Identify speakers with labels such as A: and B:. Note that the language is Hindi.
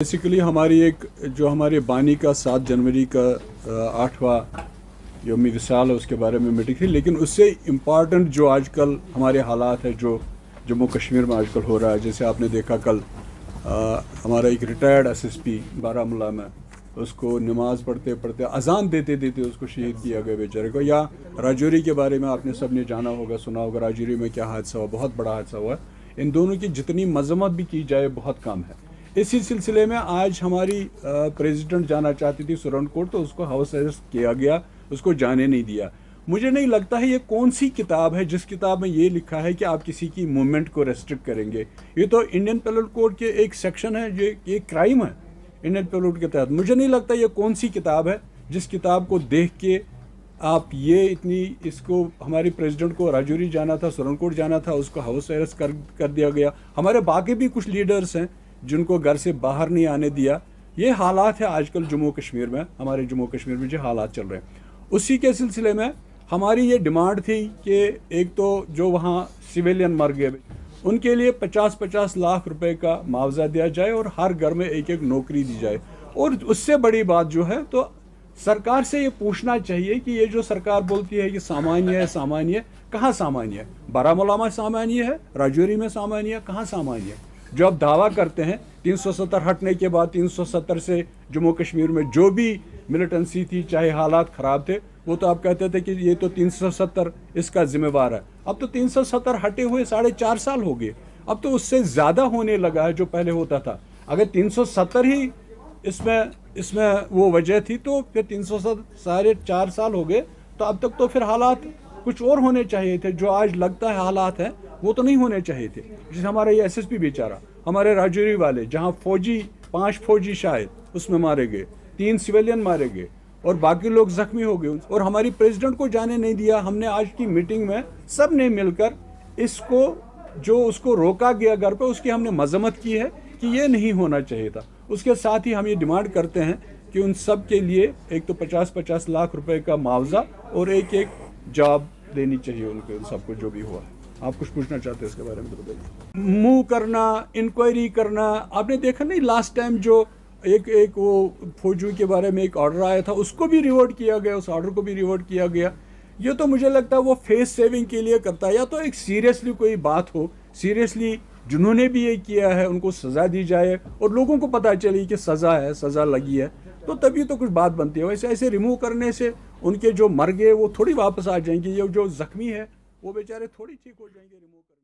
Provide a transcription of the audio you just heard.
A: बेसिकली हमारी एक जो हमारे बानी का 7 जनवरी का 8वां यौम विसाल है उसके बारे में मीटिंग थी, लेकिन उससे इम्पॉर्टेंट जो आजकल हमारे हालात है जो जम्मू कश्मीर में आजकल हो रहा है, जैसे आपने देखा कल हमारा एक रिटायर्ड एसएसपी बारामूला में उसको नमाज पढ़ते पढ़ते अजान देते देते उसको शहीद किया गया बेचारे को। या राजौरी के बारे में आपने सब ने जाना होगा, सुना होगा, राजौरी में क्या हादसा हुआ, बहुत बड़ा हादसा हुआ। इन दोनों की जितनी मजम्मत भी की जाए बहुत कम है। इसी सिलसिले में आज हमारी प्रेसिडेंट जाना चाहती थी सुरनकोट, तो उसको हाउस अरेस्ट किया गया, उसको जाने नहीं दिया। मुझे नहीं लगता है ये कौन सी किताब है जिस किताब में ये लिखा है कि आप किसी की मूवमेंट को रेस्ट्रिक्ट करेंगे। ये तो इंडियन पेनल कोड के एक सेक्शन है, ये क्राइम है इंडियन पेनल कोड के तहत। मुझे नहीं लगता ये कौन सी किताब है जिस किताब को देख के आप ये इतनी इसको हमारी प्रेसिडेंट को राजौरी जाना था, सुरनकोट जाना था, उसको हाउस अरेस्ट कर दिया गया। हमारे बाकी भी कुछ लीडर्स हैं जिनको घर से बाहर नहीं आने दिया। ये हालात है आजकल जम्मू कश्मीर में, हमारे जम्मू कश्मीर में जो हालात चल रहे हैं। उसी के सिलसिले में हमारी ये डिमांड थी कि एक तो जो वहाँ सिविलियन मर गए उनके लिए 50-50 लाख रुपए का मुआवजा दिया जाए और हर घर में एक एक नौकरी दी जाए। और उससे बड़ी बात जो है, तो सरकार से ये पूछना चाहिए कि ये जो सरकार बोलती है कि सामान्य है, सामान्य, कहाँ सामान्य है? बारामूला में सामान्य है, राजौरी में सामान्य है, कहाँ सामान्य है? जो आप दावा करते हैं 370 हटने के बाद 370 से जम्मू कश्मीर में जो भी मिलिटेंसी थी, चाहे हालात ख़राब थे, वो तो आप कहते थे कि ये तो 370 इसका जिम्मेवार है। अब तो 370 हटे हुए 4.5 साल हो गए, अब तो उससे ज़्यादा होने लगा है जो पहले होता था। अगर 370 ही इसमें वो वजह थी, तो फिर 370 4.5 साल हो गए, तो अब तक तो फिर हालात कुछ और होने चाहिए थे। जो आज लगता है हालात हैं वो तो नहीं होने चाहिए थे। जैसे हमारा ये एसएसपी बेचारा, हमारे राजौरी वाले, जहाँ 5 फौजी शायद उसमें मारे गए, 3 सिविलियन मारे गए और बाकी लोग जख्मी हो गए, और हमारी प्रेसिडेंट को जाने नहीं दिया। हमने आज की मीटिंग में सब ने मिलकर इसको जो उसको रोका गया घर पे, उसकी हमने मजम्मत की है कि ये नहीं होना चाहिए था। उसके साथ ही हम ये डिमांड करते हैं कि उन सब के लिए एक तो 50-50 लाख रुपए का मुआवजा और एक जॉब देनी चाहिए उनको, उन सबको जो भी हुआ है। आप कुछ पूछना चाहते हैं इसके बारे में तो बताइए। मूव करना, इंक्वायरी करना, आपने देखा नहीं लास्ट टाइम जो एक वो फौजियों के बारे में एक ऑर्डर आया था, उसको भी रिवर्ट किया गया, उस ऑर्डर को भी रिवर्ट किया गया। ये तो मुझे लगता है वो फेस सेविंग के लिए करता है। या तो एक सीरियसली कोई बात हो, सीरियसली जिन्होंने भी ये किया है उनको सज़ा दी जाए और लोगों को पता चले कि सज़ा है, सज़ा लगी है, तो तभी तो कुछ बात बनती है। वैसे ऐसे रिमूव करने से उनके जो मर गए वो थोड़ी वापस आ जाएंगे, ये जो जख्मी है वो बेचारे थोड़ी ठीक हो जाएंगे रिमूव करने।